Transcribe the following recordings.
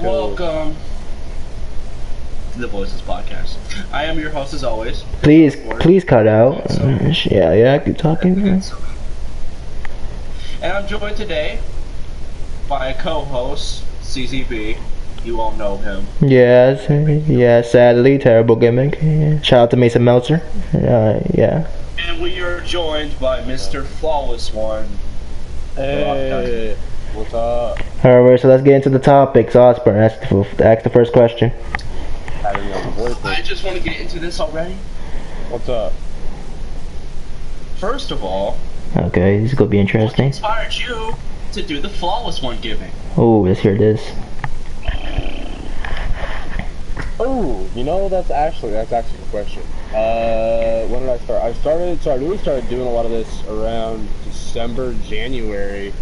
Welcome to the Voices Podcast. I am your host as always. Please cut out. Yeah, keep talking. And I'm joined today by a co-host, CZB. You all know him. Yeah, sadly, terrible gimmick. Yeah. Shout out to Mason Meltzer. Yeah. And we are joined by Mr. Flawless One. Hey, what's up? Alright, so let's get into the topics. Osborne, ask the first question. I just want to get into this already. What's up? First of all, Okay, this is gonna be what interesting. inspired you to do the Flawless One giving? Oh, let's hear this. Oh, that's actually a question. When did I start? I really started doing a lot of this around December, January.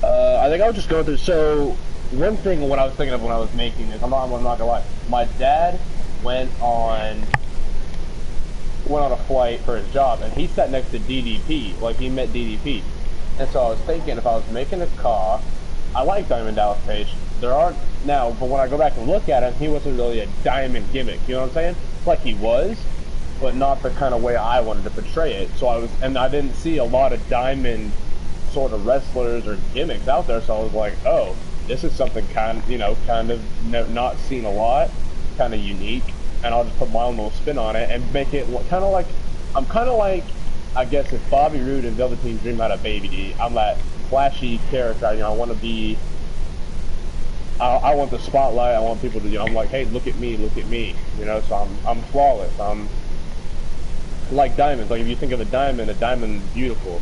I think I was just going through. So one thing, what I was thinking of when I was making this, I'm not gonna lie. My dad went on a flight for his job, and he sat next to DDP. Like, he met DDP, and so I was thinking, if I was making a car, I like Diamond Dallas Page. There aren't now, but when I go back and look at him, he wasn't really a diamond gimmick. You know what I'm saying? Like, he was, but not the kind of way I wanted to portray it. So I didn't see a lot of diamond sort of wrestlers or gimmicks out there. So I was like, oh, this is something kind of not seen a lot, kind of unique, and I'll just put my own little spin on it and make it kind of like, I guess if Bobby Roode and Velveteen Dream had a baby, I'm that flashy character. I want to be. I want the spotlight. I want people to, I'm like, hey, look at me. So I'm flawless. I'm like diamonds. Like, if you think of a diamond's beautiful,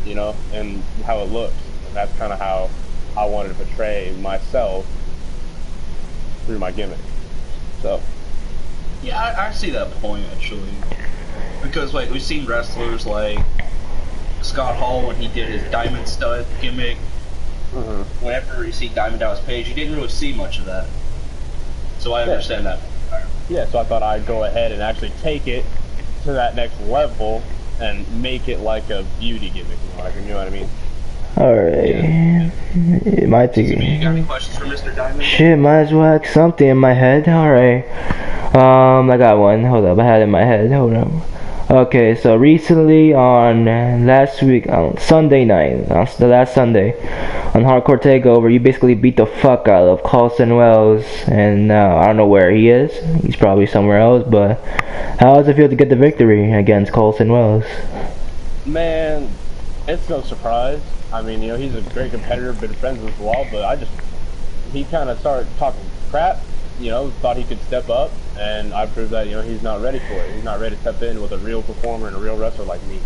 and how it looks. And that's kind of how I wanted to portray myself through my gimmick. So. Yeah, I see that point actually, because like we've seen wrestlers like Scott Hall when he did his Diamond Stud gimmick. Mm-hmm. Whenever you see Diamond Dallas Page, you didn't really see much of that. So I understand that. Yeah, so I thought I'd go ahead and actually take it to that next level and make it like a beauty gimmick. You know what I mean? Alright. Yeah. My So you got any questions for Mr. Diamond? Shit, might as well have something in my head. Alright. I got one. Hold up, I had it in my head. Hold up. Okay, so recently on last week, on Sunday night, on the last Sunday, on Hardcore Takeover, you basically beat the fuck out of Carlson Wells, and I don't know where he is. He's probably somewhere else, but how does it feel to get the victory against Carlson Wells? Man, it's no surprise. I mean, he's a great competitor, been friends with for a while, but he kind of started talking crap, thought he could step up, and I proved that, he's not ready for it. He's not ready to step in with a real performer and a real wrestler like me.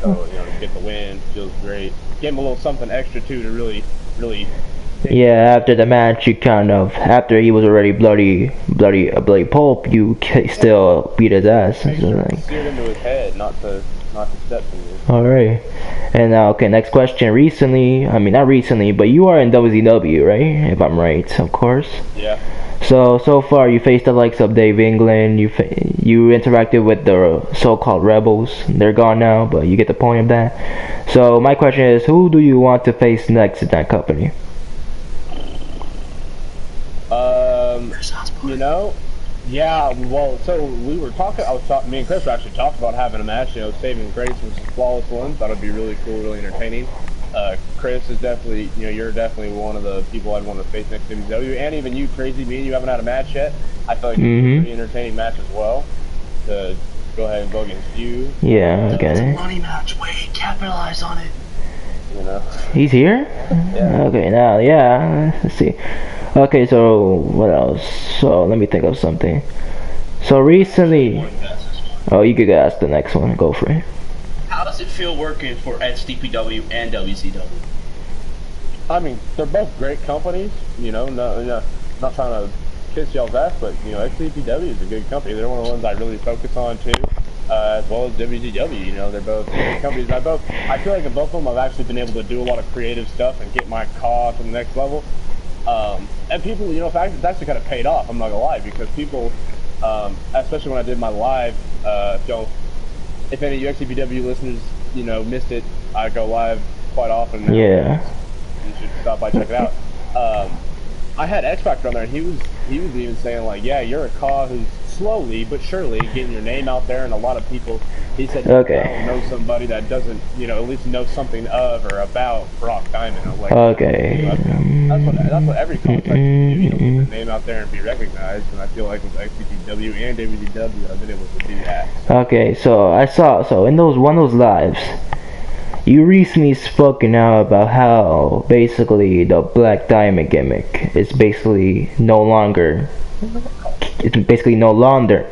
So, get the win, feels great. Gave him a little something extra, too, to really. Yeah, after the match, after he was already bloody pulp, you still beat his ass. Make sure to steer into his head, not to step to you. Alright. And okay, next question. Not recently, but you are in WCW, right? If I'm right, of course. Yeah. So far you faced the likes of Dave England, you interacted with the so-called rebels. They're gone now, but you get the point of that. So my question is, who do you want to face next in that company? Yeah, well, so we were talking, me and Chris were actually talking about having a match, Saving Grace versus Flawless One. Thought it'd be really cool, really entertaining. Chris is definitely, you're definitely one of the people I'd want to face next to WCW, and even you, Crazy, me and you haven't had a match yet. I feel like it's a pretty entertaining match as well, to go ahead and go against you. Yeah, okay. It's a money match, wait, capitalize on it. He's here? Yeah. Okay, now, yeah, let's see. Okay, so, what else? So, let me think of something. So, recently... Oh, you could ask the next one. Go for it. How does it feel working for Xdpw and WCW? I mean, they're both great companies, not trying to kiss y'all's ass, but, Xdpw is a good company. They're one of the ones I really focus on, too, as well as WCW. They're both great companies. I feel like in both of them I've actually been able to do a lot of creative stuff and get my car to the next level. And people, it's actually kind of paid off, I'm not gonna lie, because people, especially when I did my live, if any of you XCPW listeners, missed it, I go live quite often now. Yeah. You should stop by, check it out. I had X Factor on there, and he was even saying like, yeah, you're a Kaw who's slowly but surely getting your name out there, and a lot of people. He said, Okay. I don't know somebody that doesn't, at least know something of or about Brock Diamond. I'm like, Okay. That's what every contract can do, get the name out there and be recognized. And I feel like with Xdpw and WDW, I've been able to do that. Okay, so I saw in one of those lives, you recently spoken out about how basically the Black Diamond gimmick is basically no longer. It's basically no longer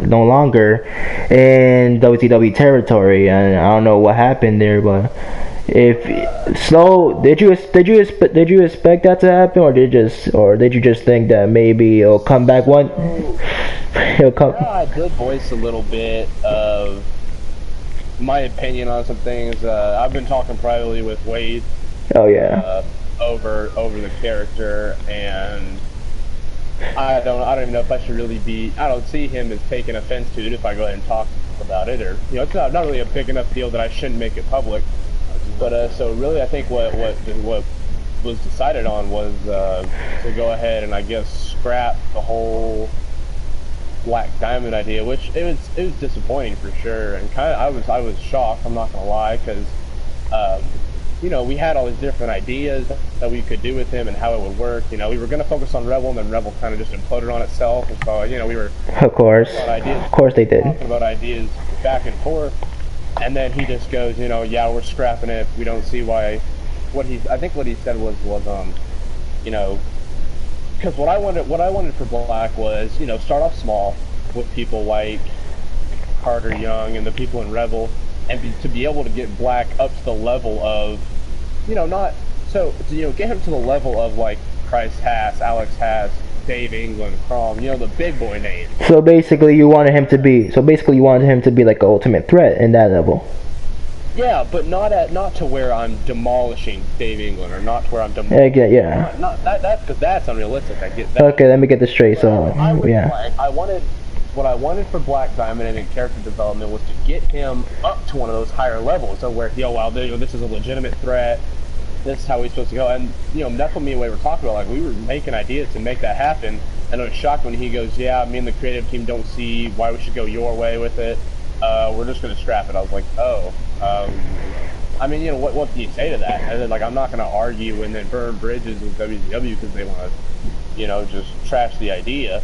in WCW territory, and I don't know what happened there, but did you expect that to happen, or did you just think that maybe it'll come back one? It'll come. Yeah, I did voice a little bit of my opinion on some things. I've been talking privately with Wade. Oh yeah. Over the character, and I don't even know if I should really be. I don't see him as taking offense to it if I go ahead and talk about it, or it's not really a big enough deal that I shouldn't make it public. But so really, I think what was decided on was to go ahead and I guess scrap the whole Black Diamond idea, which it was disappointing for sure, and kind of I was shocked. I'm not gonna lie, because we had all these different ideas that we could do with him and how it would work. We were going to focus on Rebel, and then Rebel kind of just imploded on itself. And so, we were... Of course they did. Talking about ideas back and forth. And then he just goes, yeah, we're scrapping it. We don't see why... I think what he said was because what I wanted for Black was, start off small with people like Carter Young and the people in Rebel, and to be able to get Black up to the level of, get him to the level of like Christ Haas, Alex Haas, Dave England, Crom, the big boy names. So basically you wanted him to be like an ultimate threat in that level. Yeah, but not to where I'm demolishing Dave England, or not to where I'm demolishing. Yeah. Not that, because that's unrealistic. I get that. Okay, let me get this straight. So What I wanted for Black Diamond and in character development was to get him up to one of those higher levels, so where this is a legitimate threat. This is how we're supposed to go, and that's what me and Wade were talking about. Like, we were making ideas to make that happen, and I was shocked when he goes, "Yeah, me and the creative team don't see why we should go your way with it. We're just gonna scrap it." I was like, "Oh, I mean, what do you say to that?" And then I'm not gonna argue and then burn bridges with WCW because they want to, just trash the idea.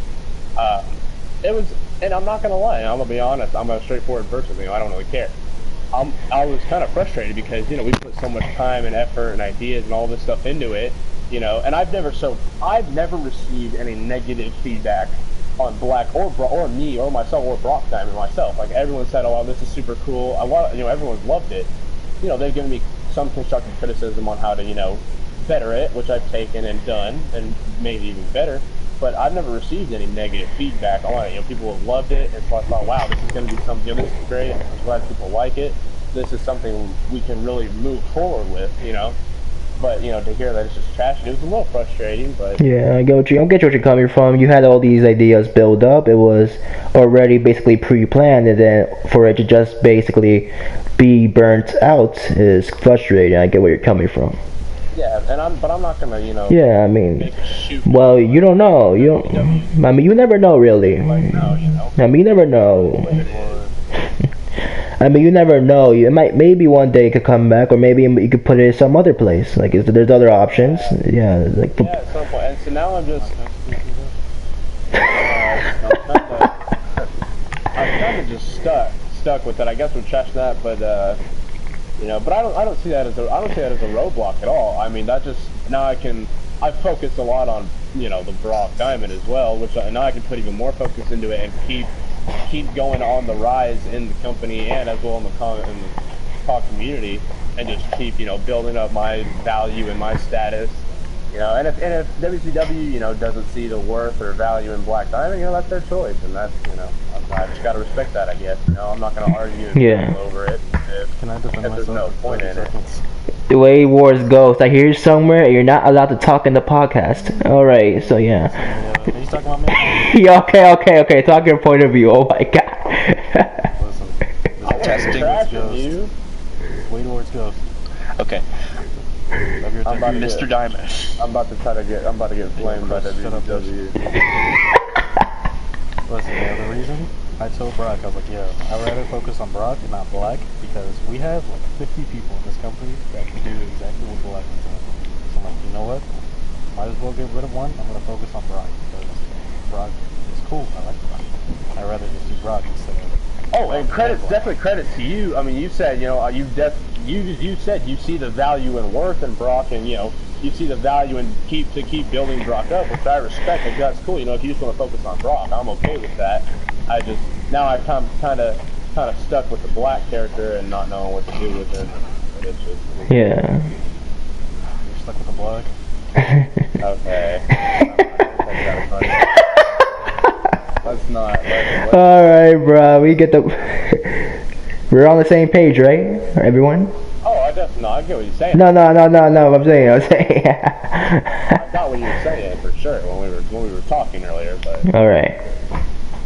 It was, and I'm not gonna lie, I'm gonna be honest, I'm a straightforward person, I don't really care. I was kind of frustrated because, we put so much time and effort and ideas and all this stuff into it, and I've never received any negative feedback on Black or me or myself or Brock Diamond myself. Like, everyone said, "Oh, this is super cool." Everyone's loved it. They've given me some constructive criticism on how to, better it, which I've taken and done and made it even better. But I've never received any negative feedback on it. People have loved it, and so I thought, wow, this is going to be something. This is great. I'm glad people like it. This is something we can really move forward with. But to hear that it's just trash, it was a little frustrating. But yeah, I get what you're coming from. You had all these ideas built up. It was already basically pre-planned, and then for it to just basically be burnt out is frustrating. I get where you're coming from. Yeah, but I'm not gonna, Yeah, I mean, well, you don't know. I mean, you never know, really. I mean, you never know. I mean, you never know. Maybe one day it could come back, or maybe you could put it some other place. Like, there's other options. Yeah, like. Yeah, at some point. And so now I'm just. I'm kind of just stuck with it. I guess we're trashing that, but but I don't see that as a roadblock at all. I mean, that just now I've focused a lot on the Brock Diamond as well, which now I can put even more focus into it and keep going on the rise in the company and as well in the Kaw community, and just keep building up my value and my status. And if WCW doesn't see the worth or value in Black Diamond, that's their choice, and that's I just gotta respect that, I guess. I'm not gonna argue and over it if there's no point in it. The way wars goes, I hear you somewhere, and you're not allowed to talk in the podcast. All right, so yeah. Are you talking about me? Yeah, okay. Talk your point of view. Oh my god. Listen, Testing. Wade Ward's Ghost. Okay. I'm about to Mr. get, Diamond. I'm about to get flamed by WCW. Listen, the reason I told Brock, I was like, yo, I'd rather focus on Brock and not Black, because we have like 50 people in this company that can do exactly what Black is doing. So I'm like, you know what? Might as well get rid of one. I'm going to focus on Brock, because Brock is cool. I like Brock. I'd rather just do Brock instead of... Oh, and definitely credits to you. I mean, you said, you know, you said you see the value and worth in Brock, and you know, you see the value in keep building Brock up, which I respect. Like, that's cool. You know, if you just want to focus on Brock, I'm okay with that. I just now I kind of stuck with the Black character and not knowing what to do with it. It's just, Yeah. You're stuck with the Black? okay. Let's not. Alright, bro. We get the... We're on the same page, right? Everyone? Oh, I get what you're saying. No. I'm saying. I got what you were saying for sure when we were talking earlier, but. Alright.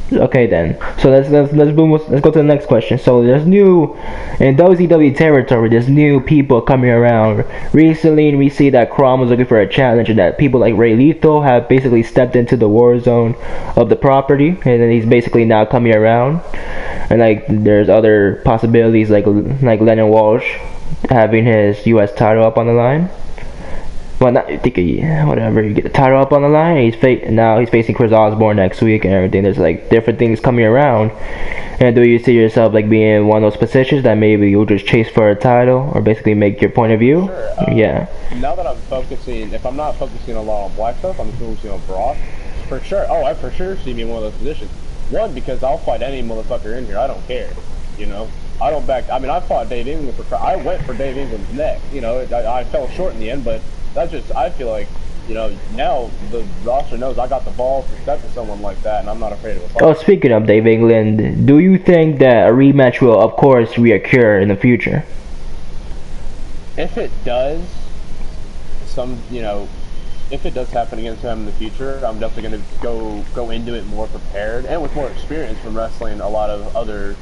Okay then. So let's go to the next question. So there's new in WCW territory. There's new people coming around. Recently, we see that Crom was looking for a challenge, and that people like Ray Lethal have basically stepped into the war zone of the property, and then he's basically now coming around. And like there's other possibilities like Lennon Walsh having his U.S. title up on the line. Well, not whatever. You get the title up on the line. Now he's facing Chris Osborne next week and everything. There's like different things coming around. And do you see yourself like being in one of those positions that maybe you'll just chase for a title or basically make your point of view? Sure. Yeah. Now that I'm focusing, if I'm not focusing a lot on Black stuff, I'm focusing on Brock. For sure. Oh, I for sure see me in one of those positions. One, because I'll fight any motherfucker in here. I don't care. You know. I don't back. I mean, I fought Dave England I went for Dave England's neck. You know, I fell short in the end, but. That's just, I feel like, you know, now the roster knows I got the balls to step to someone like that, and I'm not afraid of a fight. Oh, speaking of Dave England, do you think that a rematch will, of course, reoccur in the future? If it does, if it does happen against him in the future, I'm definitely going to go into it more prepared and with more experience from wrestling a lot of other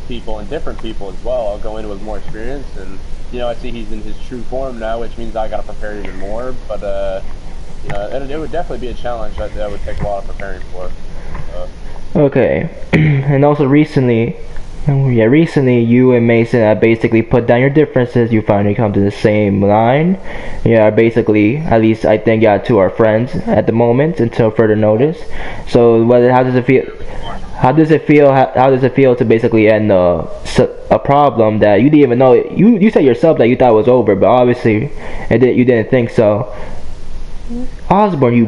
people and different people as well. I'll go into it with more experience and. You know, I see he's in his true form now, which means I gotta prepare even more. But you know, it would definitely be a challenge that would take a lot of preparing for. Okay, and also recently, you and Mason have basically put down your differences. You finally come to the same line. Yeah, basically, at least I think y'all two are friends at the moment until further notice. So, how does it feel? How does it feel? How does it feel to basically end a problem that you didn't even know? You said yourself that you thought it was over, but obviously, you didn't think so. Osborne, you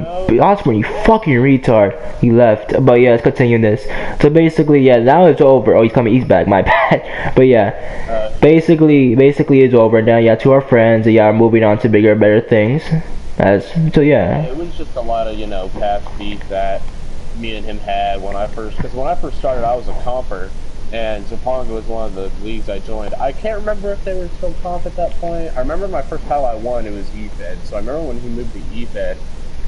fucking retard. He left. But yeah, let's continue this. So basically, yeah, now it's over. Oh, he's back. My bad. But yeah, basically it's over. Now, yeah, two are friends. Yeah, are moving on to bigger, better things. So yeah. It was just a lot of past beef that me and him had when I first started. I was a comper, and Zapanga was one of the leagues I joined. I can't remember if they were still comp at that point. I remember my first title I won, it was EFED, so I remember when he moved to EFED,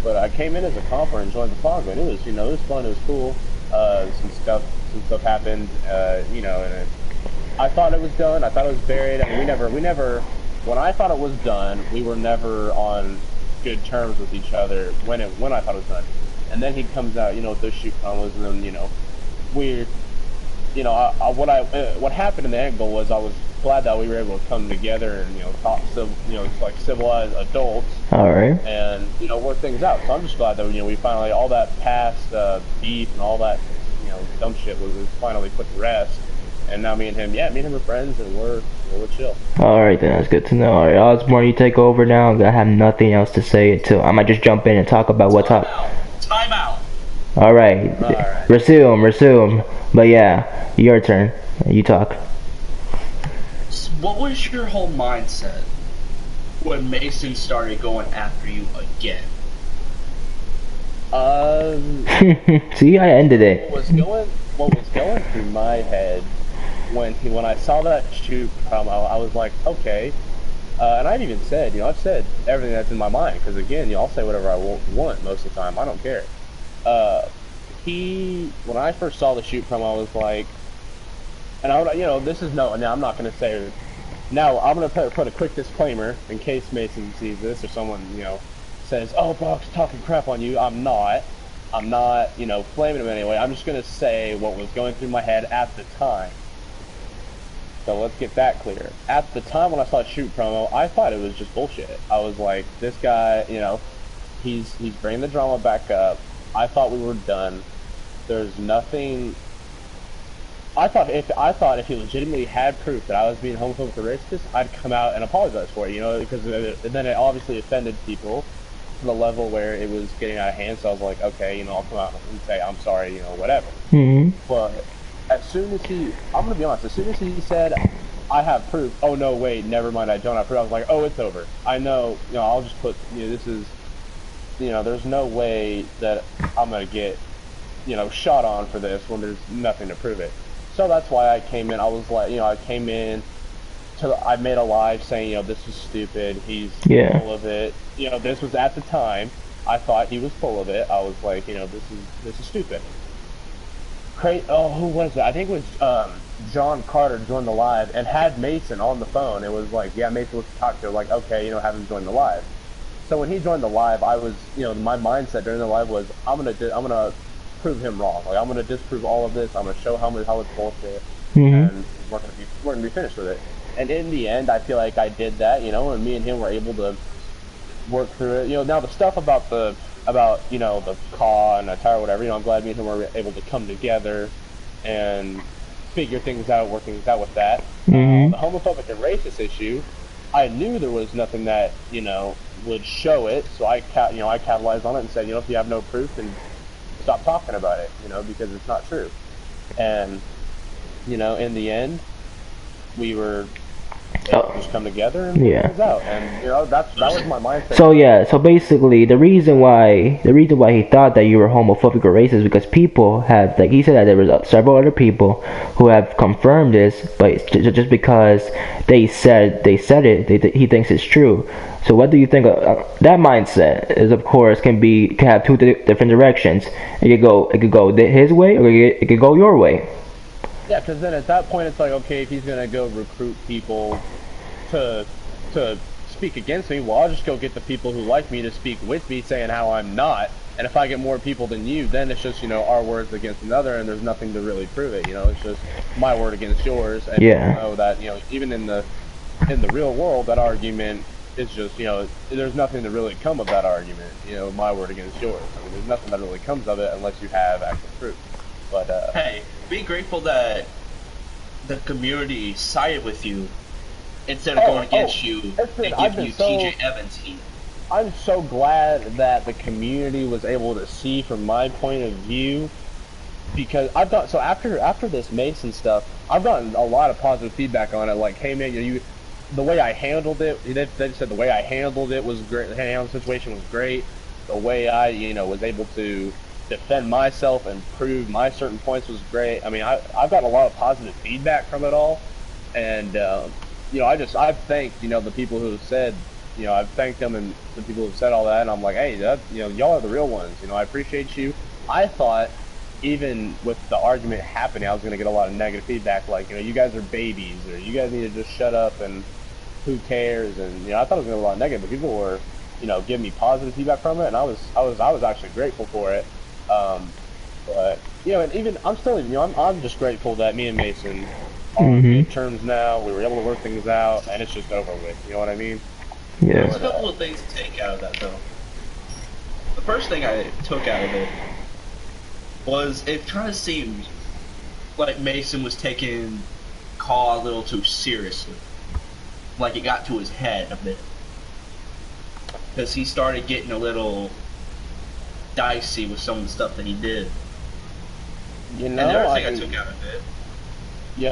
but I came in as a comper and joined Zapanga, and it was, it was fun, it was cool. Some stuff happened, and I thought it was done, I thought it was buried. I mean, we never, when I thought it was done, we were never on good terms with each other when I thought it was done. And then he comes out, with those shoot promos, and then, what happened in the end goal was I was glad that we were able to come together and, talk, like civilized adults. All right. And, work things out. So I'm just glad that, we finally, all that past beef and all that, dumb shit was finally put to rest. And now me and him are friends, and we're chill. Alright then, that's good to know. Alright, Osborne, you take over now. I have nothing else to say until I might just jump in and talk about what's up. Time out. Alright. Resume. But yeah, your turn. You talk. What was your whole mindset when Mason started going after you again? See, I ended it. What was going through my head when I saw that shoot promo, I was like, okay. And I've even said, I've said everything that's in my mind, because again, I'll say whatever I want most of the time. I don't care. When I first saw the shoot promo, I was like, and this is now I'm not going to say Now I'm gonna put a quick disclaimer in case Mason sees this or someone says, "Oh, Brock's talking crap on you." I'm not. I'm not, flaming him anyway. I'm just gonna say what was going through my head at the time. So let's get that clear. At the time when I saw Shoot promo, I thought it was just bullshit. I was like, this guy, he's bringing the drama back up. I thought we were done. There's nothing. I thought if he legitimately had proof that I was being homophobic or racist, I'd come out and apologize for it, because then it obviously offended people to the level where it was getting out of hand. So I was like, okay, I'll come out and say I'm sorry, whatever. But as soon as I'm gonna be honest, as soon as he said, I have proof. Oh no, wait, never mind, I don't have proof. I was like, oh, it's over. I know, I'll just put, this is, there's no way that I'm gonna get, shot on for this when there's nothing to prove it. So that's why I came in. I was like, I made a live saying, this is stupid. He's full of it. This was at the time. I thought he was full of it. I was like, this is stupid. Who was it? I think it was John Carter joined the live and had Mason on the phone. It was like, yeah, Mason was to talk to. Like, okay, have him join the live. So when he joined the live, I was, my mindset during the live was, I'm gonna prove him wrong. Like, I'm gonna disprove all of this. I'm gonna show how it's bullshit, and we're gonna be finished with it. And in the end, I feel like I did that, and me and him were able to work through it. Now the stuff about the car and the tire, or whatever. I'm glad me and him were able to come together and figure things out, work things out with that. The homophobic and racist issue, I knew there was nothing that would show it, so I capitalized on it and said, if you have no proof, then stop talking about it, because it's not true. And in the end, we were just come together and figure things out. And that was my mindset. So basically, the reason why he thought that you were homophobic or racist is because people have, like he said, that there was several other people who have confirmed this, but just because they said it, he thinks it's true. So what do you think? That mindset is, of course, can have two different directions. It could go his way, or it could go your way. Yeah, because then at that point it's like, okay, if he's gonna go recruit people to speak against me, well, I'll just go get the people who like me to speak with me, saying how I'm not. And if I get more people than you, then it's just our words against another, and there's nothing to really prove it. It's just my word against yours. And you know that even in the real world, that argument is just there's nothing to really come of that argument. My word against yours. I mean, there's nothing that really comes of it unless you have actual proof. But hey, be grateful that the community sided with you instead of going against you and giving you TJ Evans heat. I'm so glad that the community was able to see from my point of view, because after this Mason stuff, I've gotten a lot of positive feedback on it. Like, hey man, the way I handled it, they said the way I handled it was great. The handling situation was great. The way I was able to defend myself and prove my certain points was great. I mean, I've got a lot of positive feedback from it all, and I've thanked the people who have said, I've thanked them and the people who have said all that, and I'm like, hey, y'all are the real ones. I appreciate you. I thought even with the argument happening, I was gonna get a lot of negative feedback, like you guys are babies, or you guys need to just shut up and who cares, and I thought it was gonna be a lot of negative, but people were giving me positive feedback from it, and I was actually grateful for it. But and even I'm still, I'm just grateful that me and Mason are on good terms now. We were able to work things out, and it's just over with. You know what I mean? Yeah. There's a couple of things to take out of that, though. The first thing I took out of it was it kind of seemed like Mason was taking Call a little too seriously. Like it got to his head a bit. Because he started getting a little dicey with some of the stuff that he did. And the other thing I took out of it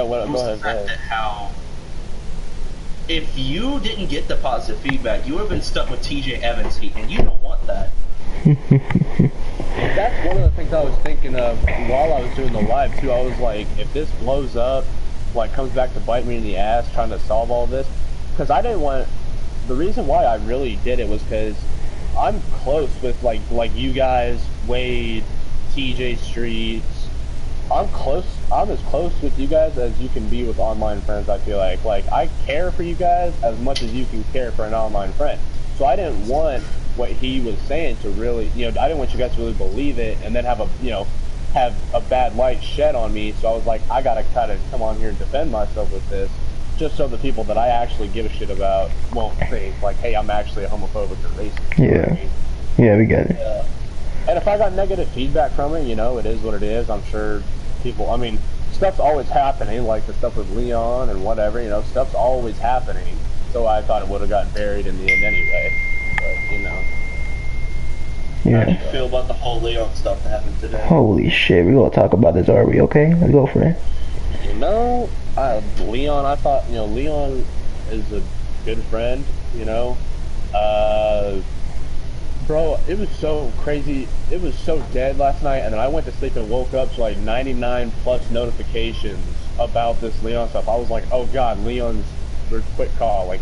was the fact that how if you didn't get the positive feedback, you would have been stuck with TJ Evans heat, and you don't want that. That's one of the things I was thinking of while I was doing the live too. I was like, if this blows up, like comes back to bite me in the ass trying to solve all this, because I didn't want. The reason why I really did it was because I'm close with like you guys, Wade, TJ Streets, I'm close. I'm as close with you guys as you can be with online friends. I feel like I care for you guys as much as you can care for an online friend. So I didn't want what he was saying to really, I didn't want you guys to really believe it and then have a bad light shed on me. So I was like, I gotta kind of come on here and defend myself with this, just so the people that I actually give a shit about won't think like, hey, I'm actually a homophobic or racist. Yeah. Yeah, we get it. Yeah. And if I got negative feedback from it, it is what it is. I'm sure people, stuff's always happening, like the stuff with Leon and whatever, stuff's always happening. So I thought it would have gotten buried in the end anyway. But, How do Yeah. you feel about the whole Leon stuff that happened today? Holy shit, we gonna talk about this, are we? Okay, let's go for it. Leon, I thought, Leon is a good friend, Bro, it was so crazy. It was so dead last night, and then I went to sleep and woke up to like 99 plus notifications about this Leon stuff. I was like, oh god, Leon's quit call. Like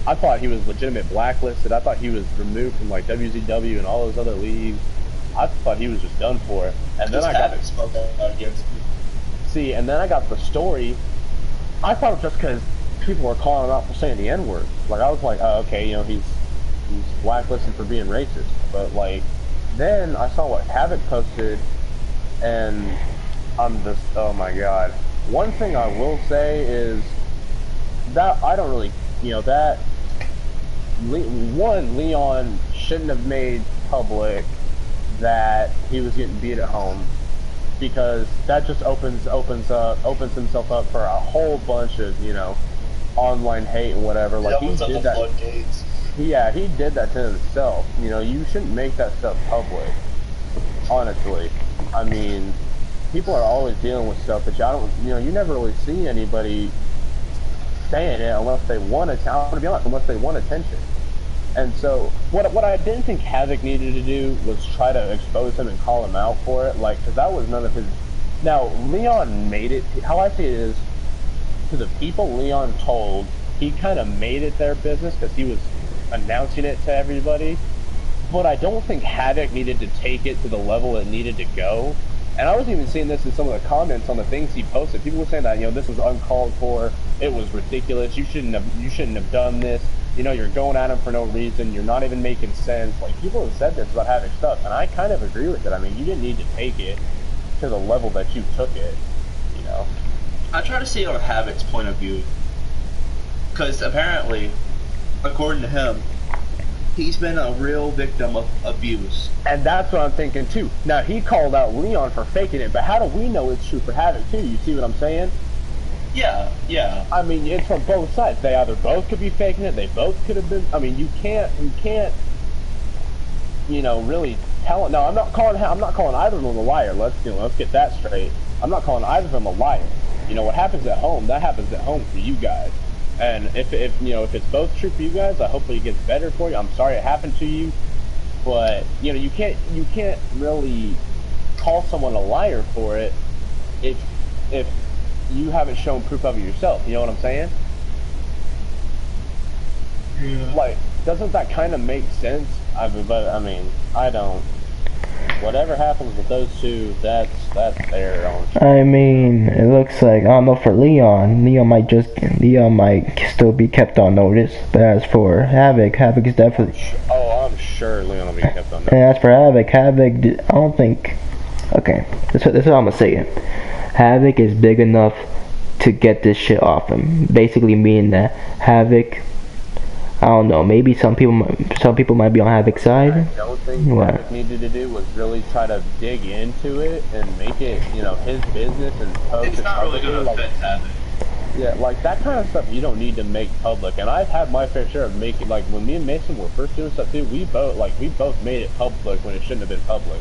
I thought he was legitimate blacklisted. I thought he was removed from like WZW and all those other leagues. I thought he was just done for. And then I got spoke out against me. See, and then I got the story. I thought it was just because people were calling him out for saying the N-word. Like I was like, oh, okay, he's blacklisted for being racist. But like, then I saw what Havoc posted, and I'm just, oh my god. One thing I will say is that I don't really, Leon shouldn't have made public that he was getting beat at home, because that just opens himself up for a whole bunch of online hate and whatever. Like he did that. Floodgates. Yeah, he did that to himself. You shouldn't make that stuff public. Honestly, people are always dealing with stuff that you never really see anybody saying it unless they want attention. I'm gonna be honest, unless they want attention. And so, what I didn't think Havoc needed to do was try to expose him and call him out for it, because that was none of his. Now, Leon made it. How I see it is, to the people Leon told, he kind of made it their business because he was announcing it to everybody. But I don't think Havoc needed to take it to the level it needed to go. And I was even seeing this in some of the comments on the things he posted. People were saying that this was uncalled for. It was ridiculous. You shouldn't have done this. You're going at him for no reason. You're not even making sense. Like, people have said this about Havoc stuff, and I kind of agree with it. You didn't need to take it to the level that you took it. I try to see it on Havoc's point of view, because apparently, according to him, he's been a real victim of abuse. And that's what I'm thinking too. Now, he called out Leon for faking it, but how do we know it's true for Havoc too? You see what I'm saying? Yeah. It's from both sides. They either both could be faking it. They both could have been. You can't, really tell it. No, I'm not calling either of them a liar. Let's get that straight. I'm not calling either of them a liar. What happens at home, that happens at home for you guys. And if it's both true for you guys, hopefully it gets better for you. I'm sorry it happened to you, but you can't really call someone a liar for it if you haven't shown proof of it yourself. You know what I'm saying? Yeah. Like, doesn't that kind of make sense? I don't. Whatever happens with those two, that's their own. It looks like, I don't know, for Leon might still be kept on notice. But as for Havoc is definitely. Oh, I'm sure Leon will be kept on notice. And as for Havoc, I don't think. Okay, this is what I'm gonna say. Havoc is big enough to get this shit off him. Basically, meaning that Havoc. I don't know. Maybe some people might be on Havoc's side. I don't think what Havoc needed to do was really try to dig into it and make it, his business and post It's it not really publicly. going to affect Havoc. Yeah, like that kind of stuff you don't need to make public. And I've had my fair share of making, like when me and Mason were first doing stuff too, we both made it public when it shouldn't have been public.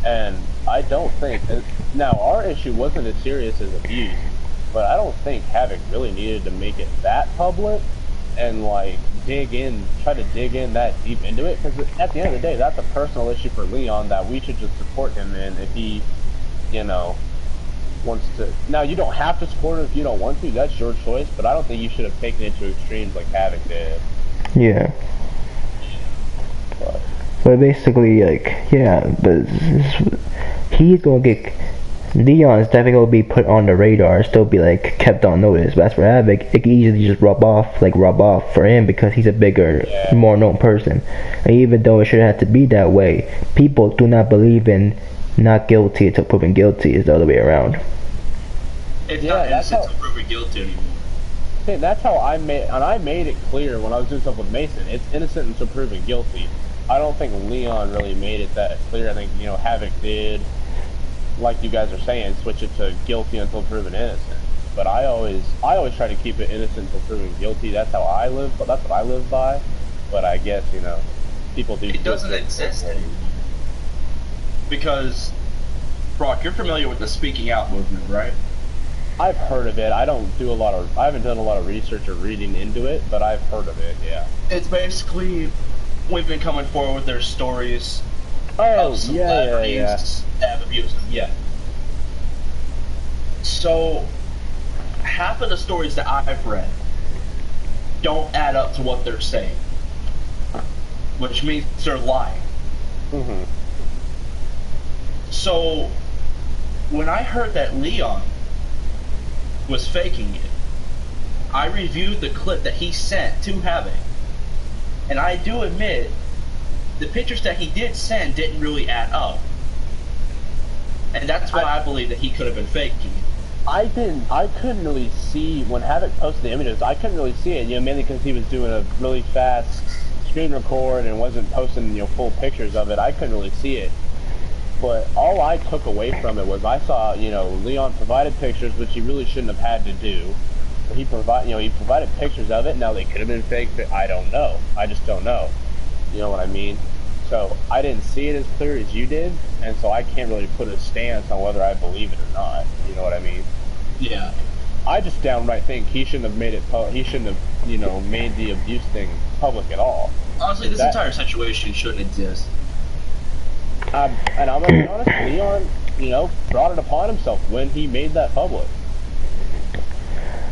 And I don't think now our issue wasn't as serious as abuse, but I don't think Havoc really needed to make it that public and like try to dig in that deep into it, because at the end of the day, that's a personal issue for Leon that we should just support him in if he, wants to. Now, you don't have to support him if you don't want to, that's your choice, but I don't think you should have taken it to extremes like Havoc did. Yeah. But basically, like, yeah, but he's gonna get. Leon is definitely gonna be put on the radar, still be like kept on notice. But as for Havoc, it can easily just rub off for him because he's a bigger, more known person. And even though it should have to be that way, people do not believe in not guilty until proven guilty. It's the other way around. It's not innocent until proven guilty anymore. See, that's how I made it clear when I was doing stuff with Mason. It's innocent until proven guilty. I don't think Leon really made it that clear. I think, you know, Havoc did, like you guys are saying, switch it to guilty until proven innocent. But I always try to keep it innocent until proven guilty. That's how I live. But that's what I live by. But I guess, you know, people do. It doesn't exist anymore. Because, Brock, you're familiar with the speaking out movement, right? I've heard of it. I haven't done a lot of research or reading into it, but I've heard of it. Yeah. It's basically women coming forward with their stories. Oh, yeah. Have abused them, yeah. So, half of the stories that I've read don't add up to what they're saying, which means they're lying. Mm-hmm. So, when I heard that Leon was faking it, I reviewed the clip that he sent to Havoc, and I do admit the pictures that he did send didn't really add up. And that's why I believe that he could have been faking it. I couldn't really see, when Havoc posted the images, I couldn't really see it, you know, mainly because he was doing a really fast screen record and wasn't posting, you know, full pictures of it. I couldn't really see it. But all I took away from it was I saw, you know, Leon provided pictures, which he really shouldn't have had to do. But he provided pictures of it. Now they could have been fake, but I don't know. I just don't know. You know what I mean? So I didn't see it as clear as you did, and so I can't really put a stance on whether I believe it or not. You know what I mean? Yeah. I just downright think he shouldn't have made it. He shouldn't have, you know, made the abuse thing public at all. Honestly, this entire situation shouldn't exist. And I'm gonna be honest, Leon, you know, brought it upon himself when he made that public.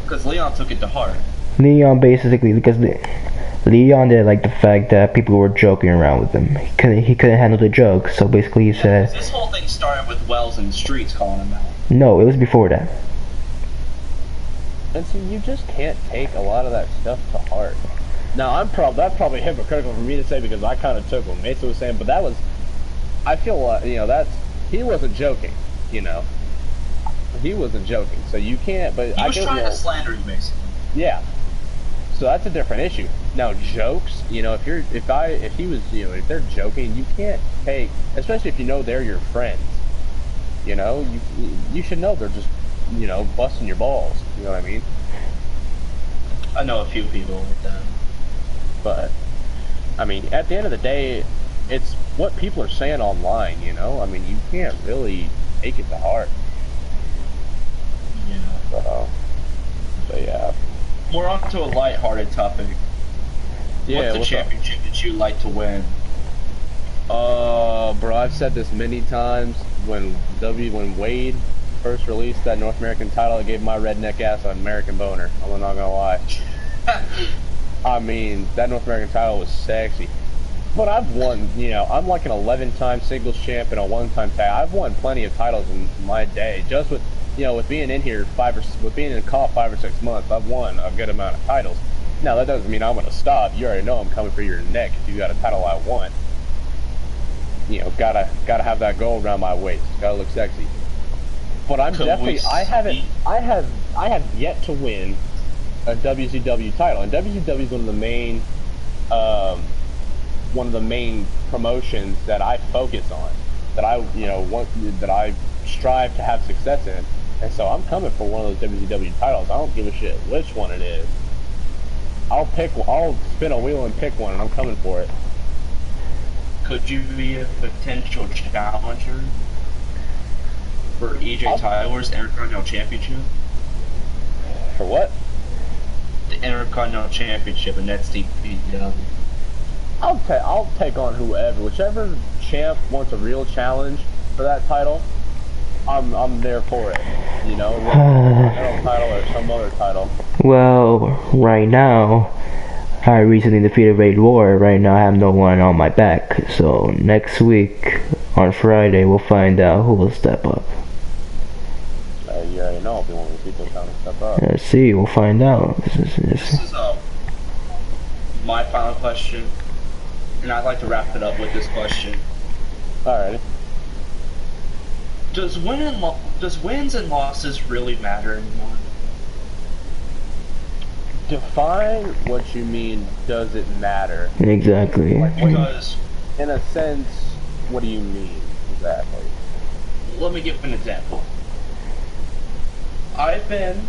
Because Leon took it to heart. Leon basically, because Leon didn't like the fact that people were joking around with him. He couldn't handle the joke, so basically he said... This whole thing started with Wells in the streets calling him out. No, it was before that. And see, you just can't take a lot of that stuff to heart. Now, that's probably hypocritical for me to say because I kind of took what Mason was saying, but that was... I feel like, you know, he wasn't joking, you know. He wasn't joking, so you can't, but he was trying to slander you, basically. Yeah. So that's a different issue. Now, jokes, you know, if he was, you know, if they're joking, you can't take, especially if you know they're your friends, you know, you should know they're just, you know, busting your balls, you know what I mean? I know a few people like that. But, I mean, at the end of the day, it's what people are saying online, you know? I mean, you can't really take it to heart. Yeah. So yeah. We're on to a lighthearted topic. Yeah, what's the championship that you like to win? Bro, I've said this many times. When Wade first released that North American title, it gave my redneck ass an American boner. I'm not gonna lie. I mean, that North American title was sexy. But I've won, you know, I'm like an 11-time singles champ and a 1-time tag. I've won plenty of titles in my day. Just with, you know, with being in here with being in COP 5 or 6 months, I've won a good amount of titles. Now that doesn't mean I'm gonna stop. You already know I'm coming for your neck if you got a title I want. You know, gotta have that gold around my waist. Gotta look sexy. But I'm definitely, I have yet to win a WCW title, and WCW is one of the main promotions that I focus on, that I, you know, that I strive to have success in. And so I'm coming for one of those WCW titles. I don't give a shit which one it is. I'll spin a wheel and pick one, and I'm coming for it. Could you be a potential challenger for EJ Tyler's Intercontinental Championship? For what? The Intercontinental Championship in Xdpw. I'll take on whichever champ wants a real challenge for that title. I'm there for it. You know, a title or some other title. Well, right now, I recently defeated Raid War. Right now, I have no one on my back. So next week on Friday, we'll find out who will step up. know I'll be one of the people trying to step up. Let's see, we'll find out. This is my final question, and I'd like to wrap it up with this question. Alrighty. Does wins and losses really matter anymore? Define what you mean, does it matter? Exactly. Because, In a sense, what do you mean, exactly? let me give an example. I've been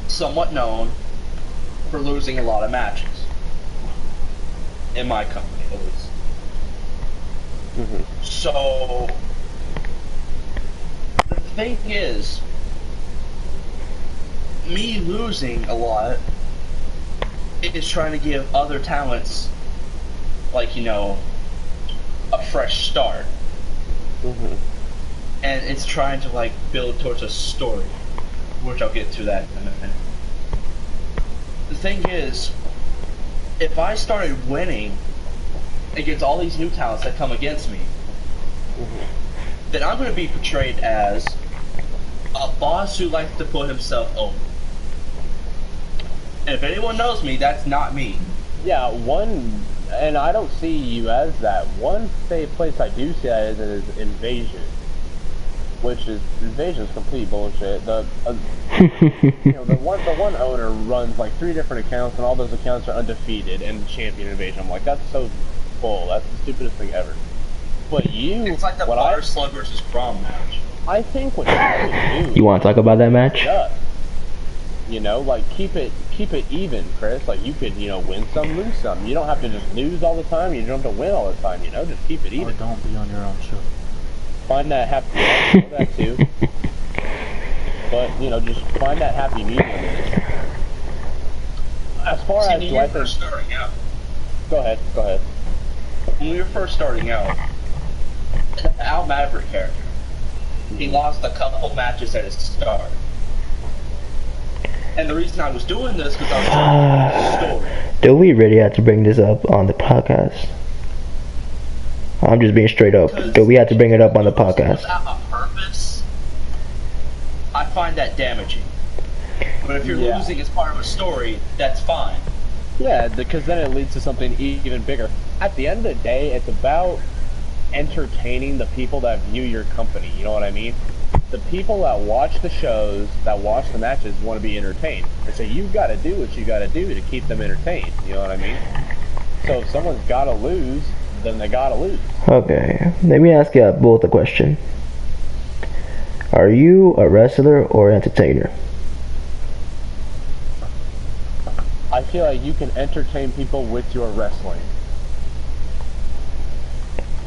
somewhat known for losing a lot of matches. In my company, at least. Mm-hmm. So, the thing is, me losing a lot is trying to give other talents, like, a fresh start. Mm-hmm. And it's trying to, like, build towards a story, which I'll get to that in a minute. The thing is, if I started winning against all these new talents that come against me, then I'm going to be portrayed as a boss who likes to put himself over. And if anyone knows me, that's not me. Yeah, and I don't see you as that. One place I do see that is Invasion. Invasion is complete bullshit. The one owner runs like 3 different accounts, and all those accounts are undefeated and champion Invasion. I'm like, that's so bull. That's the stupidest thing ever. But it's like the Water Slug versus Crom match. I think what you would do. You want to talk about that match? Like keep it even, Chris. Like you could, win some, lose some. You don't have to just lose all the time. You don't have to win all the time. Just keep it even. Or don't be on your own show. Find that happy medium, that too. But just find that happy medium. As far as do I think, starting out. Go ahead. When we were first starting out, Al Maverick character, he lost a couple matches at his start. And the reason I was doing this because I was telling the story. Do we really have to bring this up on the podcast? I'm just being straight up. Do we have to bring it up on the podcast? Without a purpose, I find that damaging. But if you're losing as part of a story, that's fine. Yeah, because then it leads to something even bigger. At the end of the day, it's about entertaining the people that view your company. You know what I mean? The people that watch the shows, that watch the matches, want to be entertained. And so you've got to do what you got to do to keep them entertained. You know what I mean? So if someone's got to lose, then they got to lose. Okay, let me ask you both a question. Are you a wrestler or entertainer? I feel like you can entertain people with your wrestling.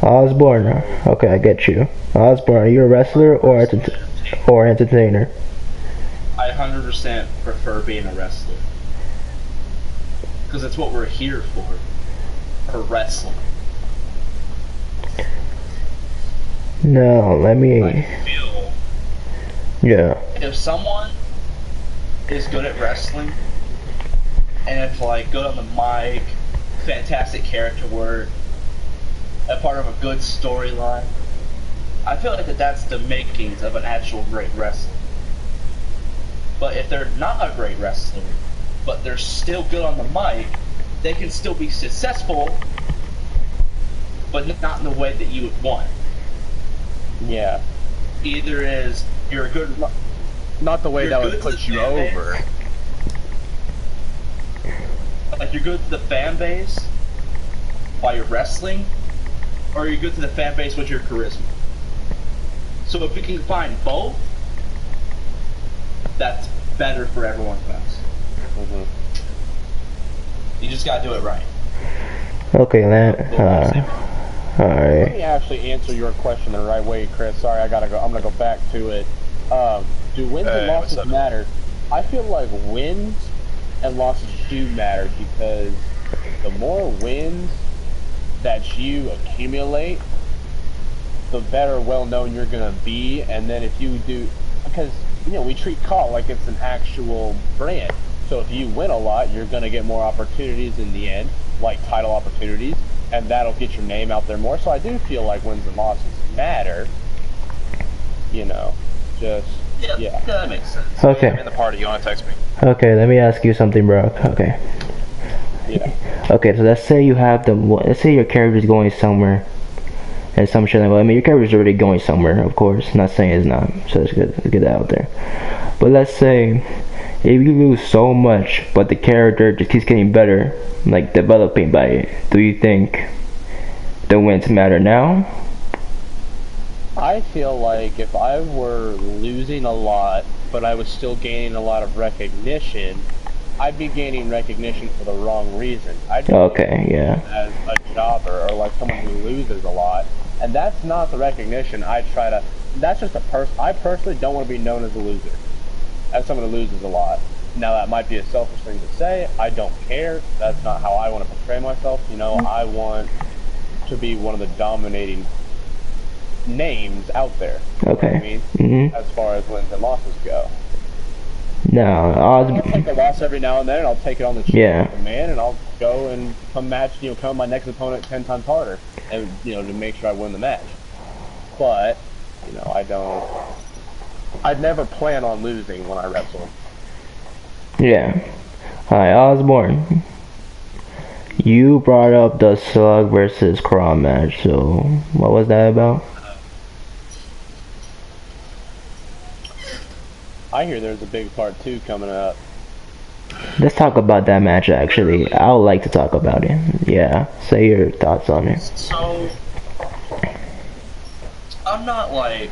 Osborne. Okay, I get you. Osborne, are you a wrestler or entertainer? I 100% prefer being a wrestler. Because that's what we're here for wrestling. No, let me... I feel if someone is good at wrestling, and if like good on the mic, fantastic character work, a part of a good storyline, I feel like that's the makings of an actual great wrestler. But if they're not a great wrestler, but they're still good on the mic, they can still be successful, but not in the way that you would want. Yeah. Either is you're a good, not the way that would put you over. Like you're good to the fan base while you're wrestling, or you're good to the fan base with your charisma. So if we can find both, that's better for everyone else. Mm-hmm. You just gotta do it right. Okay, alright. Let me actually answer your question the right way, Chris. Sorry, I'm gonna go back to it. Do wins and losses matter? I feel like wins and losses do matter because the more wins that you accumulate, the better well-known you're gonna be. And then if you do, because we treat COD like it's an actual brand. So if you win a lot, you're gonna get more opportunities in the end, like title opportunities, and that'll get your name out there more. So I do feel like wins and losses matter. Yeah, Yeah. that makes sense. I'm Okay. in the party. You want to text me? Okay, let me ask you something, bro. Okay. Yeah. Okay, so let's say you have let's say your character's going somewhere, and some shit like, well, I mean, your character's already going somewhere, of course. Not saying it's not, so it's good to get that out there. But let's say if you lose so much, but the character just keeps getting better, like developing by it, do you think the wins matter now? I feel like if I were losing a lot, but I was still gaining a lot of recognition, I'd be gaining recognition for the wrong reason. I'd be Okay, yeah. as a jobber or like someone who loses a lot, and that's not the recognition I try to. That's just I personally don't want to be known as a loser, as someone who loses a lot. Now that might be a selfish thing to say. I don't care. That's not how I want to portray myself. You know, I want to be one of the dominating names out there. Okay. You know what I mean? Mhm. As far as wins and losses go. No, I'll take a loss every now and then, and I'll take it on the chin, Yeah. like a man, and I'll go and come my next opponent 10 times harder, and to make sure I win the match. But I'd never plan on losing when I wrestle. Yeah. Hi, Osborne. You brought up the Slug versus Craw match, so what was that about? I hear there's a big part 2 coming up. Let's talk about that match, actually. I would like to talk about it. Yeah, say your thoughts on it. So, I'm not like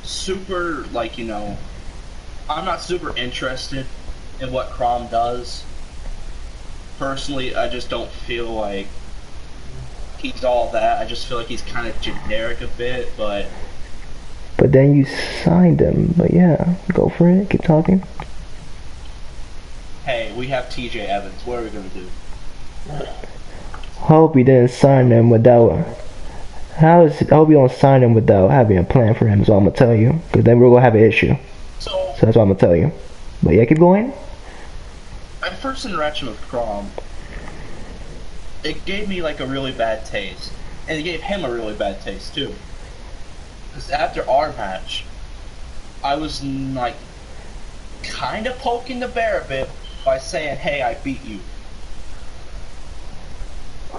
super I'm not super interested in what Crom does. Personally, I just don't feel like he's all that. I just feel like he's kind of generic a bit, but then you signed him. But yeah, go for it. Keep talking. hey, we have TJ Evans. What are we gonna do? Hope you didn't sign him without. I hope you don't sign him without having a plan for him. Is all I'm gonna tell you. Because then we're gonna have an issue. So that's what I'm gonna tell you. But yeah, keep going. my first interaction with Crom, it gave me like a really bad taste, and it gave him a really bad taste too. Because after our match, I was like kind of poking the bear a bit by saying, "Hey, I beat you."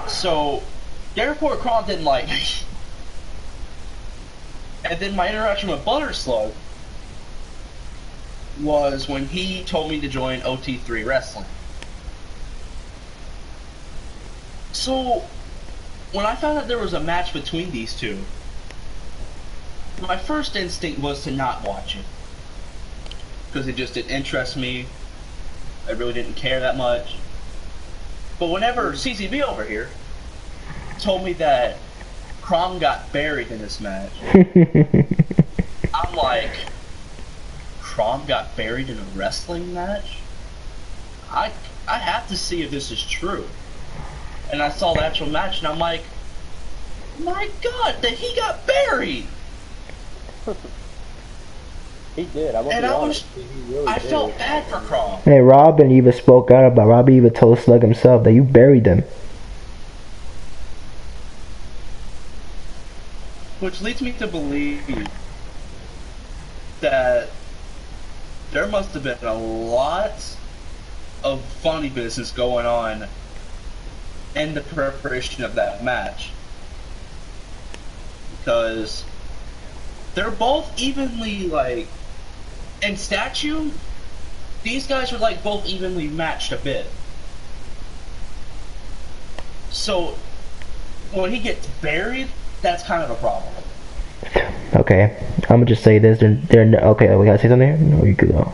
So therefore, Crom didn't like me. And then my interaction with Butterslug was when he told me to join OT3 Wrestling. So, when I found out there was a match between these two, my first instinct was to not watch it. Because it just didn't interest me. I really didn't care that much. But whenever CCB over here told me that Crom got buried in this match, I'm like, Crom got buried in a wrestling match? I have to see if this is true. And I saw the actual match, and I'm like, my God, that he got buried! He did. I felt bad for Crom. Hey, Robin even spoke out about. Robin even told Slug himself that you buried them. Which leads me to believe that there must have been a lot of funny business going on in the preparation of that match. Because they're both evenly, like, in statue, these guys are, like, both evenly matched a bit. So, when he gets buried, that's kind of a problem. Okay, I'm gonna just say this. They're okay. We gotta say something here? Or you could go.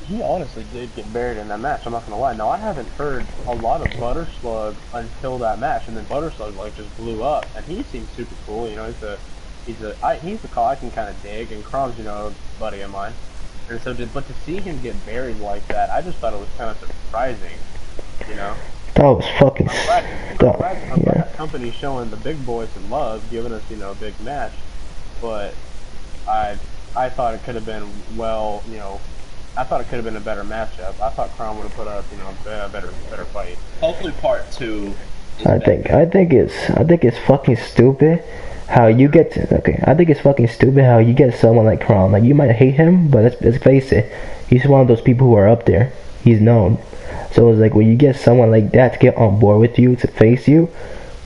He honestly did get buried in that match. I'm not gonna lie. Now I haven't heard a lot of Butterslug until that match, and then Butterslug like just blew up, and he seems super cool. You know, he's a call I can kind of dig, and Crom's a buddy of mine, and so but to see him get buried like that, I just thought it was kind of surprising. You know. That was fucking. I'm glad the company's showing the big boys some love, giving us a big match, but I thought it could have been I thought it could have been a better matchup. I thought Crown would have put up, a better fight. Hopefully part 2 is I think it's fucking stupid how you get to, okay, I think it's fucking stupid how you get someone like Crom. Like, you might hate him, but let's face it, he's one of those people who are up there. He's known. So it's like, when you get someone like that to get on board with you, to face you,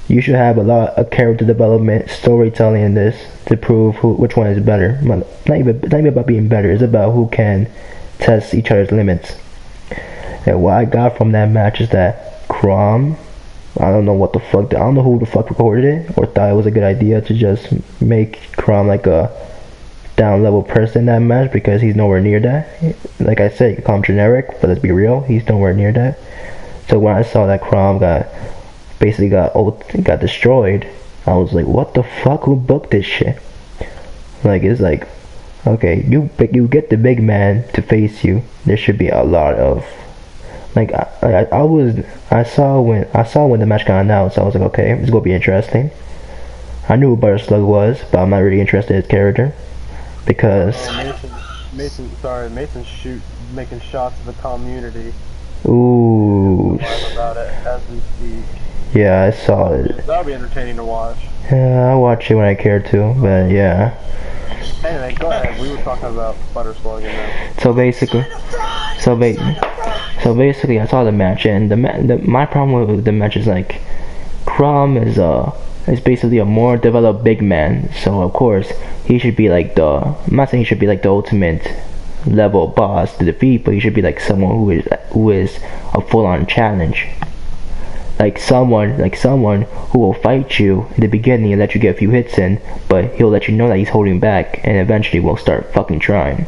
you should have a lot of character development, storytelling in this to prove which one is better. Not even about being better. It's about who can test each other's limits. And what I got from that match is that Crom, I don't know what the fuck, I don't know who the fuck recorded it or thought it was a good idea to just make Crom like a down level person in that match, because he's nowhere near that. Like I said, you can call him generic, but let's be real, he's nowhere near that. So when I saw that Crom got destroyed, I was like, what the fuck, who booked this shit? Like, it's like, okay, you get the big man to face you, there should be a lot of, like, I saw when the match got announced, I was like, okay, it's gonna be interesting. I knew who Butter Slug was, but I'm not really interested in his character, because Mason's making shots of the community. Ooh. Live about it as we speak. Yeah, I saw it. That'll be entertaining to watch. Yeah, I'll watch it when I care to, but yeah. Anyway, go ahead. We were talking about Butter Slug and that. So basically, I saw the match, and my problem with the match is, like, Crom is basically a more developed big man, so of course he should be like I'm not saying he should be like the ultimate level boss to defeat, but he should be like someone who is a full-on challenge. Like someone who will fight you in the beginning and let you get a few hits in, but he'll let you know that he's holding back, and eventually will start fucking trying.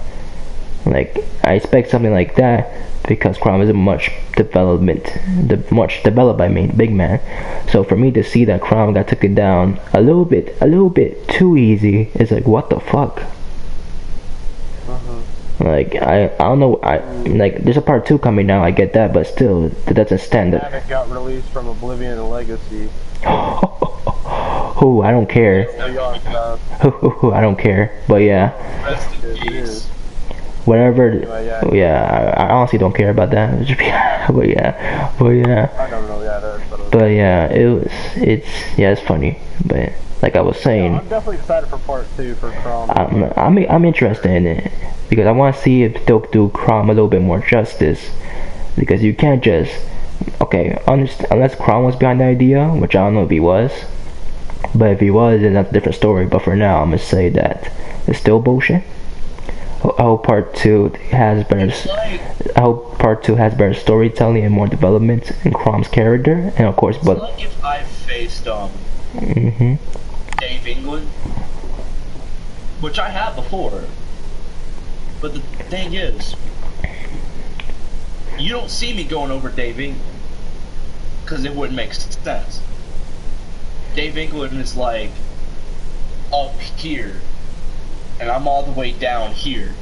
Like, I expect something like that, because Crom isn't much developed by me, big man. So for me to see that Crom got taken down a little bit too easy, it's like, what the fuck? Like, I don't know, like, there's a part 2 coming now, I get that, but still, that doesn't stand up. It got released from Oblivion and Legacy. Who, I don't care. Who, I don't care, but yeah. Rest in peace. Whatever, yeah, I honestly don't care about that, but yeah. I don't know, but yeah, it's funny, but like I was saying, I'm definitely excited for part 2 for Crom. I'm interested in it, because I want to see if they'll do Crom a little bit more justice, because you can't just, okay, unless Crom was behind the idea, which I don't know if he was, but if he was, then that's a different story. But for now, I'm gonna say that it's still bullshit. I hope part 2 has better storytelling and more development in Crom's character, and of course, it's like if I faced Dave England, which I have before, but the thing is, you don't see me going over Dave England, because it wouldn't make sense. Dave England is like up here, and I'm all the way down here.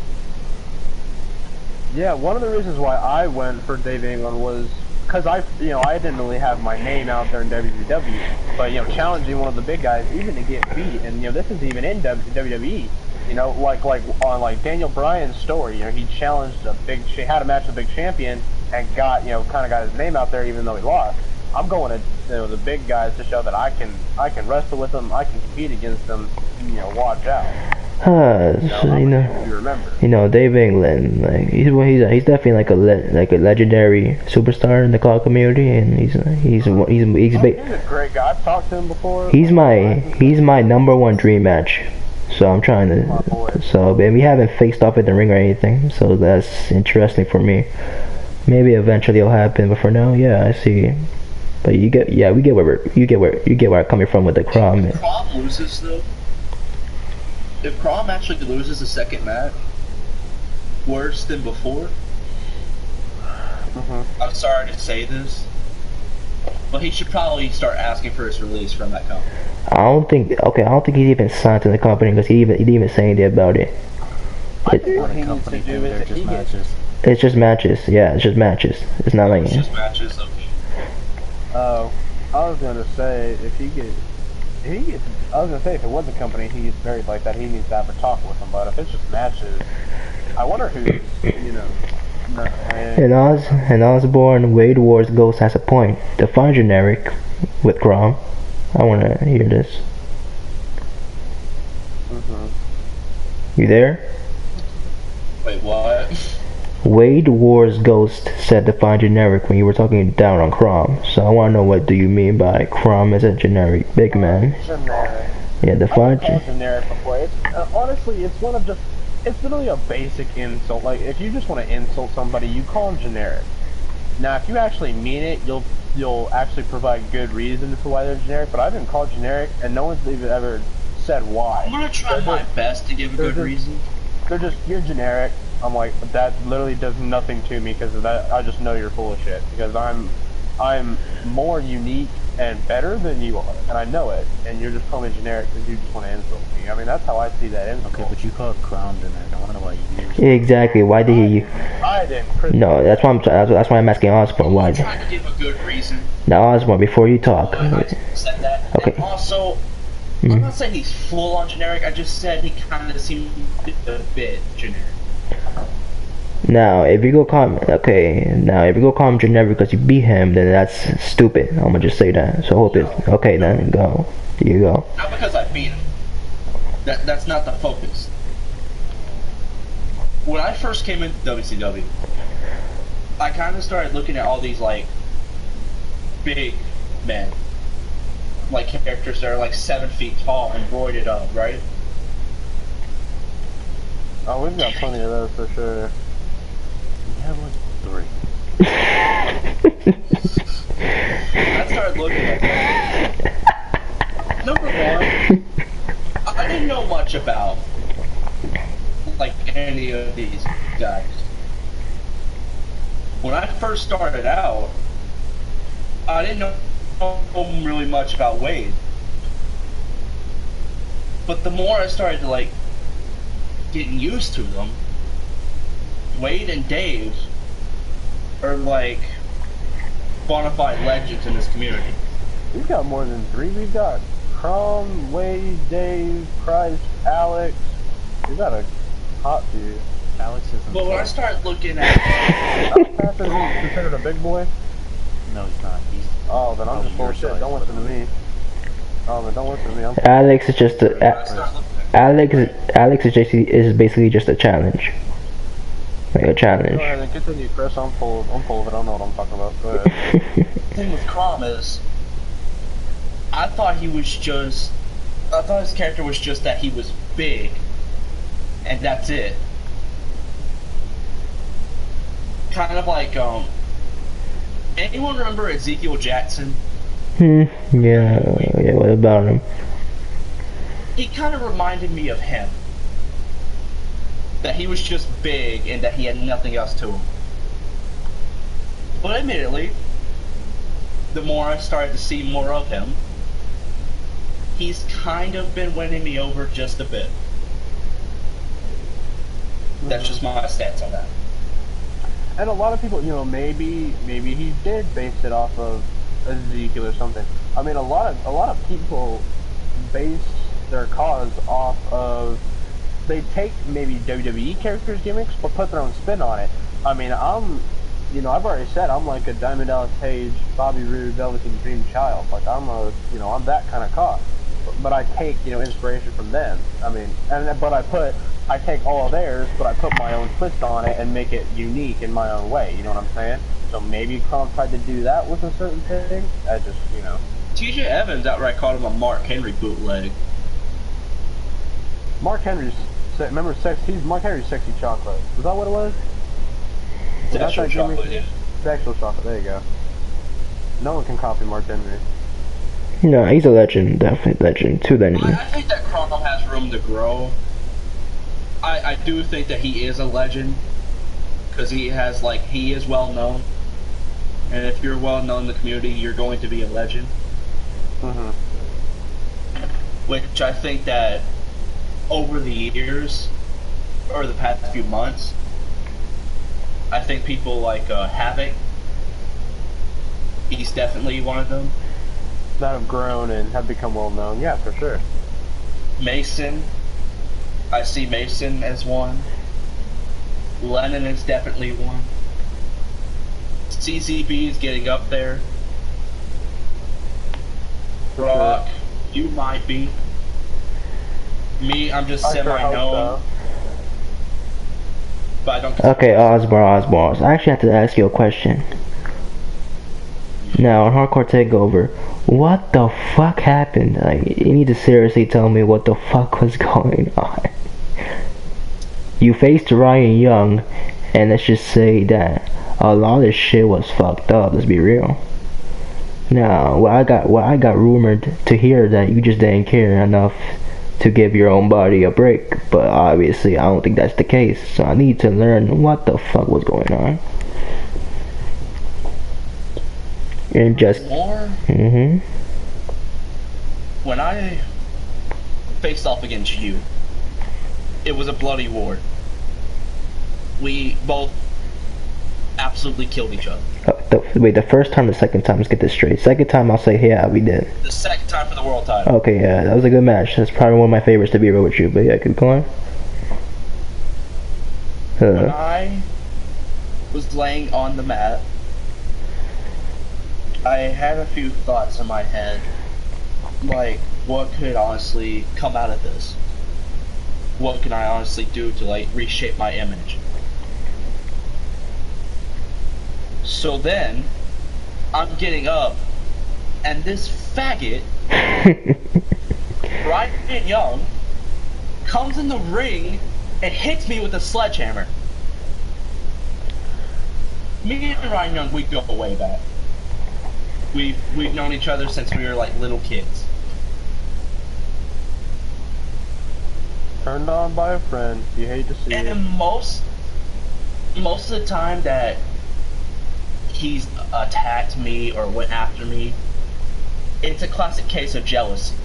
Yeah, one of the reasons why I went for Dave England was because I didn't really have my name out there in WCW, but challenging one of the big guys even to get beat, and this is even in WWE. Like on like Daniel Bryan's story, he challenged had a match with a big champion and got kind of got his name out there even though he lost. I'm going to the big guys to show that I can wrestle with them, I can compete against them. Watch out. Dave England, like he's definitely like a legendary superstar in the cloud community, and he's a great guy. I've talked to him before. He's my number one dream match. So I'm trying to. So, but we haven't faced off in the ring or anything, so that's interesting for me. Maybe eventually it'll happen, but for now, yeah, I see. But we get where I'm coming from with the Crom. If Crom loses though, if Crom actually loses the second match, worse than before. I'm sorry to say this, but he should probably start asking for his release from that company. I don't think he's even signed to the company, because he didn't even say anything about it. I think what he needs to do is matches. It's just matches. Yeah, it's just matches. It's not like. It's just matches. Okay. I was gonna say if it was a company he gets buried like that, he needs to have a talk with them. But if it's just matches, I wonder who's And Osborne, Wade Ward's Ghost has a point. Define generic with Crom. I want to hear this. You there? Wait, what? Wade Wars Ghost said define generic when you were talking down on Crom. So I want to know what do you mean by Crom as a generic big man? Generic. Yeah, I define. would call it generic before. It's honestly, it's one of just. It's literally a basic insult. Like if you just want to insult somebody, you call them generic. Now, if you actually mean it, you'll actually provide good reason for why they're generic. But I've been called generic, and no one's even ever said why. I'm gonna try my best to give a good reason. They're just, you're generic. I'm like, that literally does nothing to me because of that. I just know you're full of shit because I'm more unique and better than you are, and I know it. And you're just calling me generic because you just want to insult me. I mean, that's how I see that insult. Okay, but you called Crown generic. I want to know why you. Yeah, exactly. Why did he? I didn't. No, that's why that's why I'm asking Osborne. Why? I'm trying to give a good reason. Now Osborne, before you talk. I said that. Okay. And also, I'm not saying he's full on generic. I just said he kind of seemed a bit generic. Now, if you go call him generic because you beat him, then that's stupid. I'm gonna just say that. So hope it. Okay, then go. Here you go. Not because I beat him. That's not the focus. When I first came into WCW, I kind of started looking at all these like big men, like characters that are like 7 feet tall and roided up, right? Oh, we've got plenty of those for sure. We have like 3. I started looking at that. Number one, I didn't know much about like any of these guys. When I first started out, I didn't know really much about Wade. But the more I started to like getting used to them, Wade and Dave are like bona fide legends in this community. We've got more than 3. We've got Crom, Wade, Dave, Christ, Alex. We've got a hot few. Alex isn't. But when I started looking at Alex Pass isn't considered a big boy? No, he's not. He's. Oh, then I'm just your bullshit. size, Don't listen to me. Oh, then don't listen to me. I'm Alex is just when I a. started looking at Alex is basically just a challenge. Like a challenge. Go ahead and continue, Chris. I'm full of it. I don't know what I'm talking about. Go ahead. the thing with Crom is, I thought his character was just that he was big, and that's it. Kind of like, anyone remember Ezekiel Jackson? Yeah, what about him? He kind of reminded me of him. That he was just big and that he had nothing else to him. But admittedly, the more I started to see more of him, he's kind of been winning me over just a bit. That's just my stance on that. And a lot of people, maybe he did base it off of Ezekiel or something. I mean, a lot of people base their cause off of, they take maybe WWE characters' gimmicks, but put their own spin on it. I mean, I've already said I'm like a Diamond Dallas Page, Bobby Roode, Velveteen Dream child. Like I'm that kind of cop. But I take, inspiration from them. I mean, but I take all of theirs, but I put my own twist on it and make it unique in my own way. You know what I'm saying? So maybe Crom tried to do that with a certain thing. I just, TJ Evans outright called him a Mark Henry bootleg. Mark Henry's, remember Mark Henry's Sexy Chocolate. Was that what it was? Sexual chocolate, yeah. Sexual Chocolate, there you go. No one can copy Mark Henry. No, he's a legend, definitely legend, too legend. I think that Crom has room to grow. I do think that he is a legend because he is well known, and if you're well known in the community, you're going to be a legend. Mm-hmm. Which I think that over the years, or the past few months, I think people like Havoc, he's definitely one of them. That have grown and have become well known, yeah, for sure. Mason, I see Mason as one. Lennon is definitely one. CCB is getting up there. Brock, you might be. Me, I'm just I sure hope semi-known, so. but I don't. Okay, Osborne. I actually have to ask you a question. Now, on Hardcore Takeover, what the fuck happened? Like, you need to seriously tell me what the fuck was going on. You faced Ryan Young, and let's just say that a lot of shit was fucked up. Let's be real. Now, I got rumored to hear that you just didn't care enough to give your own body a break, but obviously I don't think that's the case. So I need to learn what the fuck was going on. And just More when I faced off against you, it was a bloody war. We both absolutely killed each other. Wait, the first time, the second time, let's get this straight. Second time, I'll say, yeah, we did. The second time for the world title. Okay, yeah, that was a good match. That's probably one of my favorites, to be real with you. But yeah, keep going. When I was laying on the mat, I had a few thoughts in my head, like, what could honestly come out of this? What can I honestly do to, like, reshape my image? So then, I'm getting up, and this faggot, Ryan Young, comes in the ring and hits me with a sledgehammer. Me and Ryan Young, we go way back. We've known each other since we were like little kids. Turned on by a friend. You hate to see it. And most of the time that he's attacked me or went after me, it's a classic case of jealousy.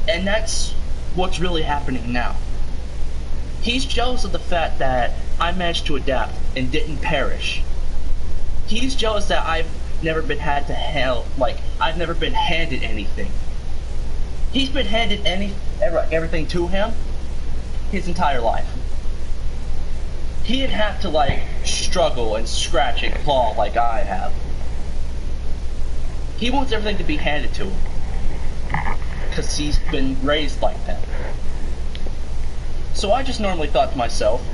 And that's what's really happening now. He's jealous of the fact that I managed to adapt and didn't perish. He's jealous that I've never been had to hell, like, I've never been handed anything. He's been handed everything to him his entire life. He'd have to, like, struggle and scratch and claw like I have. He wants everything to be handed to him, because he's been raised like that. So I just normally thought to myself,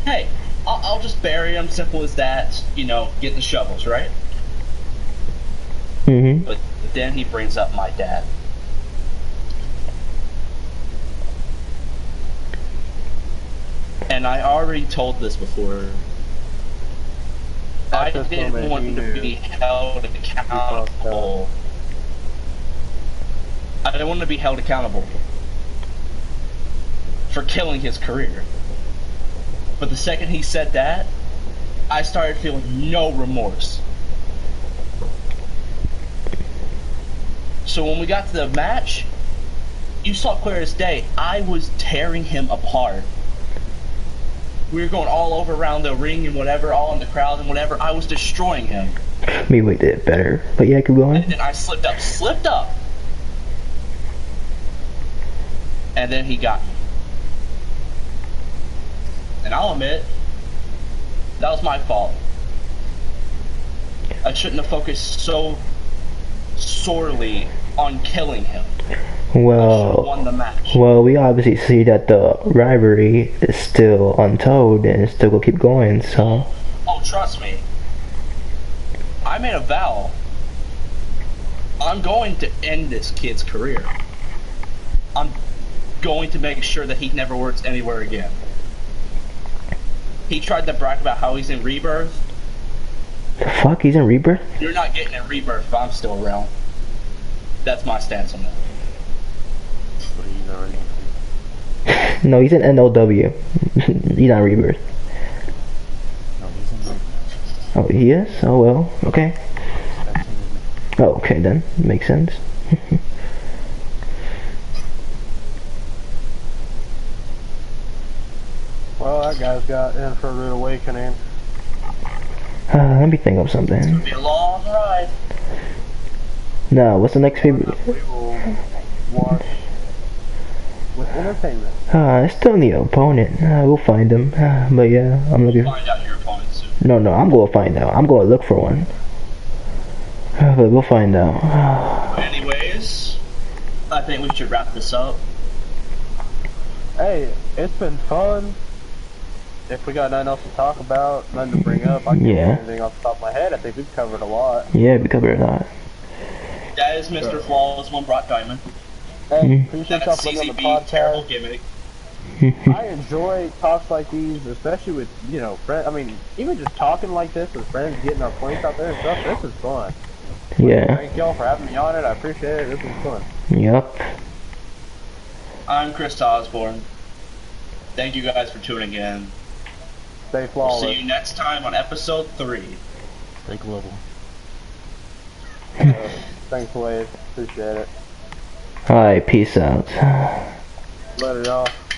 hey, I'll just bury him, simple as that, you know, get the shovels, right? But then he brings up my dad. And I already told this before. I didn't want him to be held accountable. I didn't want him to be held accountable for killing his career. But the second he said that, I started feeling no remorse. So when we got to the match, you saw clear as day, I was tearing him apart. We were going all over around the ring and whatever, all in the crowd and whatever. I was destroying him. Maybe we did better. But yeah, keep going. And then I slipped up. And then he got me. And I'll admit, that was my fault. I shouldn't have focused so sorely on killing him. Won the match. Well, we obviously see that the rivalry is still untold and it's still gonna keep going, so. Oh, trust me. I made a vow. I'm going to end this kid's career. I'm going to make sure that he never works anywhere again. He tried to brag about how he's in Rebirth. The fuck? He's in Rebirth? You're not getting in Rebirth if I'm still around. That's my stance on that. No, he's in NOW. He's not Rebirth. No, he's in Rebirth. Oh, he is? Oh, well, okay. Oh, okay then. Makes sense. Well, that guy's got in for a rude awakening. Let me think of something. It's gonna be a long ride. No, what's the next favorite? We will watch with entertainment. It's still the opponent. We'll find him. But yeah, I'm looking. Find out your opponent soon. No, I'm gonna find out. I'm gonna look for one. But we'll find out. Anyways, I think we should wrap this up. Hey, it's been fun. If we got nothing else to talk about, nothing to bring up, I can't Yeah. think of anything off the top of my head. I think we've covered a lot. Yeah, we covered that. That is Mr. Flawless One Brock Diamond. Hey, appreciate y'all That's for being on the CZB, terrible podcast. gimmick. I enjoy talks like these, especially with, you know, friends. I mean, even just talking like this with friends, getting our points out there and stuff, this is fun. Yeah. Thank y'all for having me on it. I appreciate it. This was fun. Yup. I'm Chris Osborne. Thank you guys for tuning in. Stay We'll flawless. see you next time on episode 3. Stay global. Thanks, Wade. Appreciate it. Alright, peace out. Later, y'all.